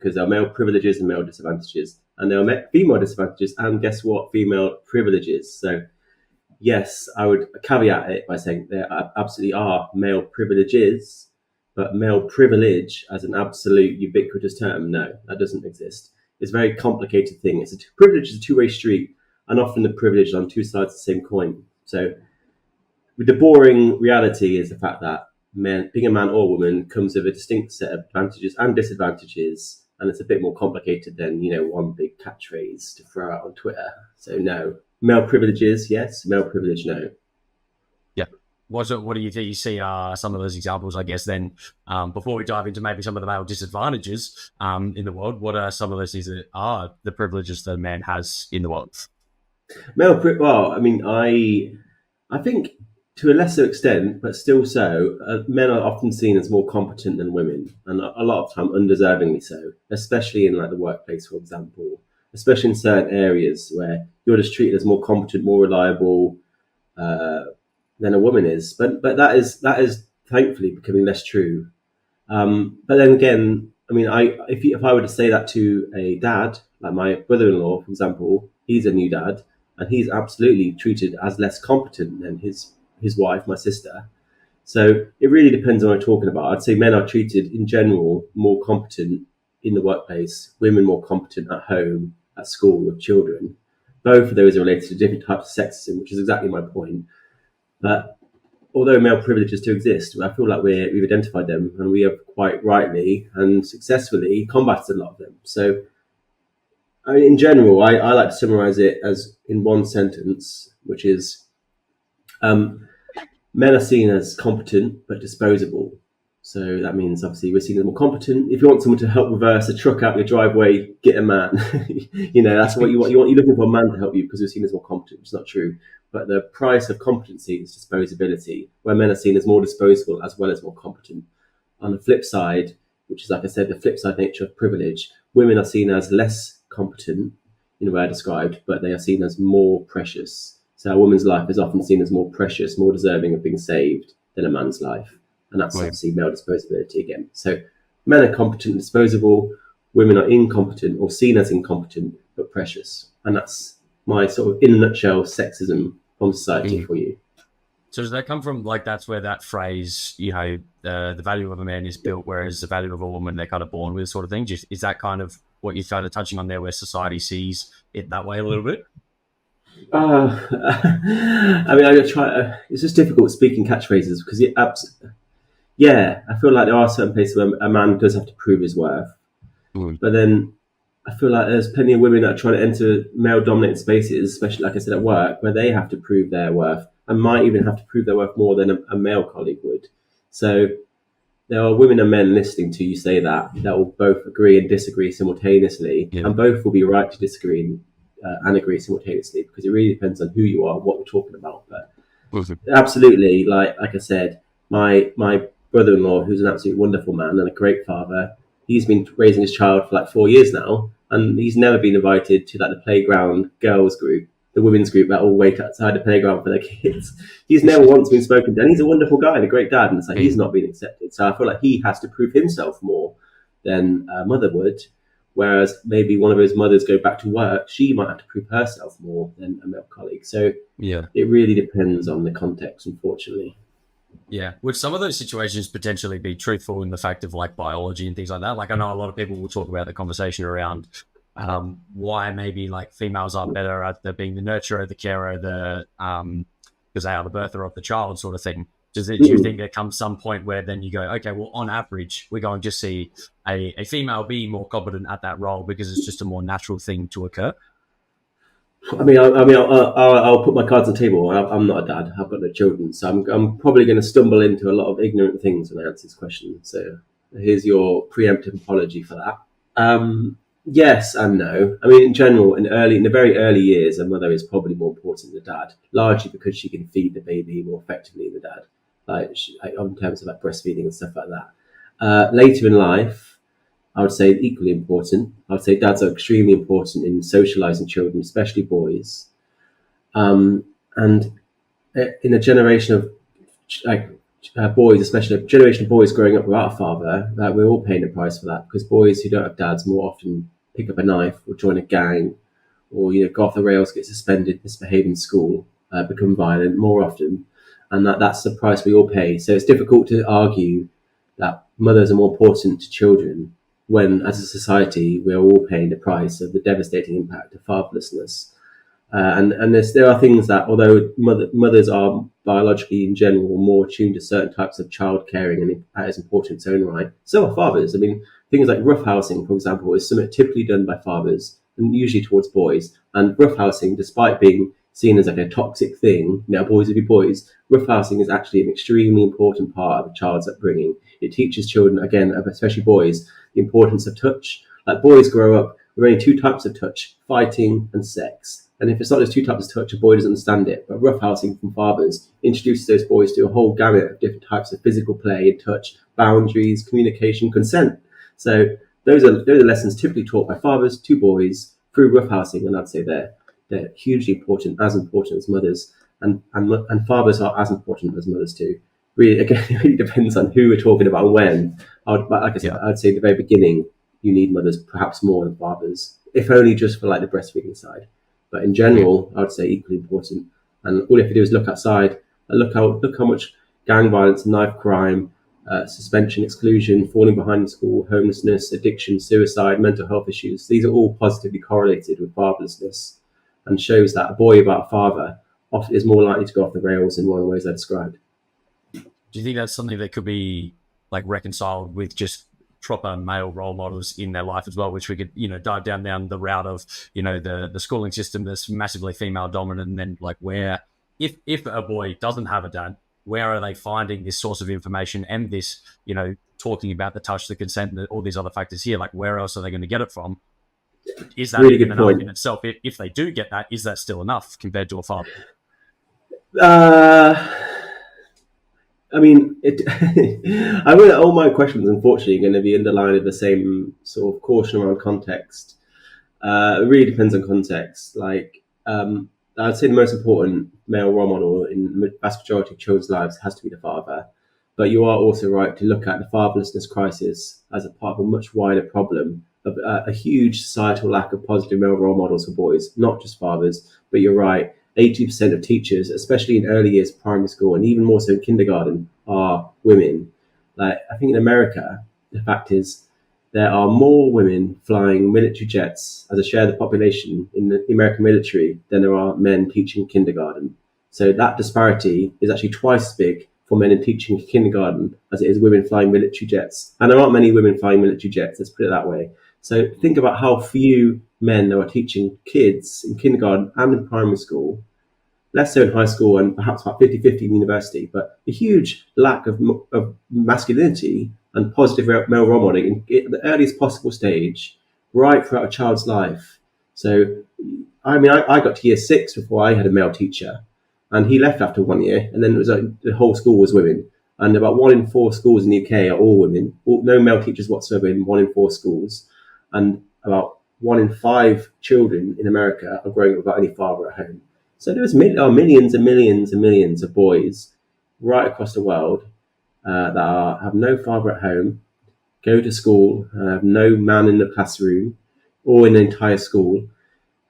because there are male privileges and male disadvantages, and there are female disadvantages, and guess what? Female privileges. So yes, I would caveat it by saying there absolutely are male privileges, but male privilege as an absolute ubiquitous term, no, that doesn't exist. It's a very complicated thing. Privilege is a two-way street, and often the privilege is on two sides of the same coin. So the boring reality is the fact that being a man or woman comes with a distinct set of advantages and disadvantages, and it's a bit more complicated than, one big catchphrase to throw out on Twitter. So no, male privileges, yes. Male privilege, no. Yeah. What do you think you see some of those examples, I guess, then, before we dive into maybe some of the male disadvantages in the world, what are some of those things that are the privileges that a man has in the world? I think to a lesser extent, but still so, men are often seen as more competent than women, and a lot of time undeservingly so, especially in like the workplace, for example, especially in certain areas where you're just treated as more competent, more reliable than a woman is. But that is thankfully becoming less true. But then again, if I were to say that to a dad, like my brother-in-law, for example, he's a new dad, and he's absolutely treated as less competent than his wife, my sister. So it really depends on what I'm talking about. I'd say men are treated in general more competent in the workplace, women more competent at home, at school, with children. Both of those are related to different types of sexism, which is exactly my point. But although male privileges do exist, I feel like we've identified them, and we have quite rightly and successfully combated a lot of them. So in general, I like to summarize it as in one sentence, which is men are seen as competent but disposable. So that means obviously we're seen as more competent. If you want someone to help reverse a truck out your driveway, get a man. That's what you want. You're looking for a man to help you because we're seen as more competent. It's not true. But the price of competency is disposability, where men are seen as more disposable as well as more competent. On the flip side, which is, like I said, the flip side nature of privilege, women are seen as less competent in the way I described, but they are seen as more precious. So a woman's life is often seen as more precious, more deserving of being saved than a man's life. And that's obviously male disposability again. So men are competent and disposable, women are incompetent or seen as incompetent but precious. And that's my sort of, in a nutshell, sexism from society for you. So does that come from, like, that's where that phrase, the value of a man is built, whereas the value of a woman, they're kind of born with, sort of thing? Is that kind of what you're kind of touching on there, where society sees it that way a little bit? I try. It's just difficult speaking catchphrases because I feel like there are certain places where a man does have to prove his worth, but then I feel like there's plenty of women that are trying to enter male-dominated spaces, especially, like I said, at work, where they have to prove their worth and might even have to prove their worth more than a male colleague would. So there are women and men listening to you say that will both agree and disagree simultaneously, and both will be right to disagree and agree simultaneously, because it really depends on who you are, what we're talking about. But absolutely, like I said, my brother-in-law, who's an absolutely wonderful man and a great father, he's been raising his child for like 4 years now, and he's never been invited to like the playground girls group, the women's group that all wait outside the playground for their kids. He's never once been spoken to, and he's a wonderful guy and a great dad, and it's like he's not been accepted. So I feel like he has to prove himself more than a mother would. Whereas maybe one of his mothers go back to work, she might have to prove herself more than a male colleague. So it really depends on the context, unfortunately. Yeah. Would some of those situations potentially be truthful in the fact of like biology and things like that? Like, I know a lot of people will talk about the conversation around why maybe like females are better at being the nurturer, the carer, because they are the birther of the child, sort of thing. Do you think there comes some point where then you go, okay, well, on average, we're going to see a female be more competent at that role because it's just a more natural thing to occur? I'll put my cards on the table. I'm not a dad. I've got no children, so I'm probably going to stumble into a lot of ignorant things when I answer this question. So here's your preemptive apology for that. Yes and no. In general, in the very early years, a mother is probably more important than the dad, largely because she can feed the baby more effectively than the dad. In terms of like breastfeeding and stuff like that. Later in life, I would say equally important. I would say dads are extremely important in socializing children, especially boys. And in a generation of like boys, especially a generation of boys growing up without a father, that we're all paying the price for that, because boys who don't have dads more often pick up a knife or join a gang, or go off the rails, get suspended, misbehave in school, become violent more often, and that's the price we all pay. So it's difficult to argue that mothers are more important to children when, as a society, we're all paying the price of the devastating impact of fatherlessness. And there are things that, although mothers are biologically in general more attuned to certain types of child caring, and that is important in its own right, so are fathers. I mean, things like roughhousing, for example, is something typically done by fathers, and usually towards boys. And roughhousing, despite being seen as like a toxic thing, boys will be boys, roughhousing is actually an extremely important part of a child's upbringing. It teaches children, again, especially boys, the importance of touch. Like, boys grow up with only two types of touch: fighting and sex. And if it's not those two types of touch, a boy doesn't understand it. But roughhousing from fathers introduces those boys to a whole gamut of different types of physical play and touch, boundaries, communication, consent. So those are lessons typically taught by fathers to boys through roughhousing, and I'd say they're hugely important as mothers, and fathers are as important as mothers too. Really, again, it really depends on who we're talking about and when. Like I said, I'd say at the very beginning, you need mothers perhaps more than fathers, if only just for like the breastfeeding side. But in general, I would say equally important. And all you have to do is look outside, and look how much gang violence, knife crime, suspension, exclusion, falling behind in school, homelessness, addiction, suicide, mental health issues. These are all positively correlated with fatherlessness, and shows that a boy without a father often is more likely to go off the rails in one of the ways I described. Do you think that's something that could be like reconciled with just proper male role models in their life as well, which we could, dive down the route of, the schooling system that's massively female dominant, and then like where, if a boy doesn't have a dad, where are they finding this source of information and this, talking about the touch, the consent, and all these other factors here? Like, where else are they going to get it from? Is that really even good enough point in itself? If they do get that, is that still enough compared to a father? I mean, I mean, all my questions, unfortunately, are going to be underlined with the same sort of caution around context. It really depends on context. Like, I'd say the most important male role model in the vast majority of children's lives has to be the father. But you are also right to look at the fatherlessness crisis as a part of a much wider problem of a huge societal lack of positive male role models for boys, not just fathers. But you're right, 80% of teachers, especially in early years primary school and even more so in kindergarten, are women. Like, I think in America, the fact is there are more women flying military jets as a share of the population in the American military than there are men teaching kindergarten. So that disparity is actually twice as big for men in teaching kindergarten as it is women flying military jets. And there aren't many women flying military jets, let's put it that way. So think about how few men there are teaching kids in kindergarten and in primary school, less so in high school, and perhaps about 50-50 in university, but a huge lack of masculinity and positive male role modeling at the earliest possible stage, right throughout a child's life. So, I mean, I got to year 6 before I had a male teacher, and he left after 1 year, and then it was like the whole school was women. And about 1 in 4 schools in the UK are all women, no male teachers whatsoever in 1 in 4 schools. And about 1 in 5 children in America are growing up without any father at home. So there are millions and millions and millions of boys right across the world that have no father at home, go to school, have no man in the classroom or in the entire school,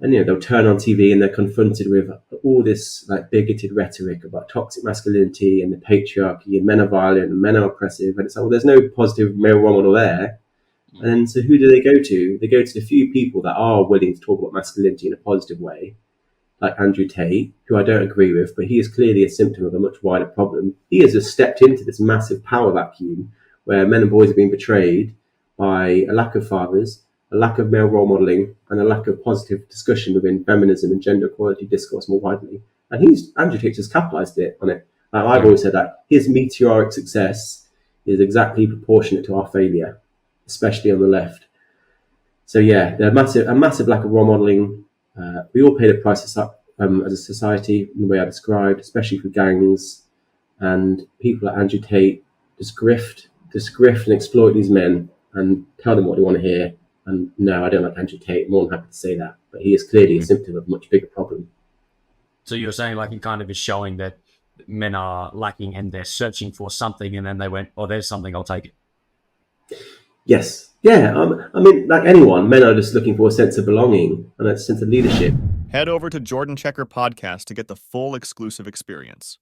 and they'll turn on TV and they're confronted with all this like bigoted rhetoric about toxic masculinity and the patriarchy, and men are violent and men are oppressive, and it's like, well, there's no positive male role model there. And so who do they go to? They go to the few people that are willing to talk about masculinity in a positive way, like Andrew Tate, who I don't agree with, but he is clearly a symptom of a much wider problem. He has just stepped into this massive power vacuum where men and boys are being betrayed by a lack of fathers, a lack of male role modelling, and a lack of positive discussion within feminism and gender equality discourse more widely. And Andrew Tate has capitalised on it. I've always said that his meteoric success is exactly proportionate to our failure, especially on the left. So yeah, there's a massive lack of role modelling. We all pay the price as a society in the way I described, especially for gangs and people like Andrew Tate just grift and exploit these men and tell them what they want to hear. And no, I don't like Andrew Tate. I'm more than happy to say that, but he is clearly a symptom of a much bigger problem. So you're saying like it kind of is showing that men are lacking and they're searching for something, and then they went, "Oh, there's something, I'll take it." Yes. Yeah. I mean, like anyone, men are just looking for a sense of belonging and a sense of leadership. Head over to Jordan Checker Podcast to get the full exclusive experience.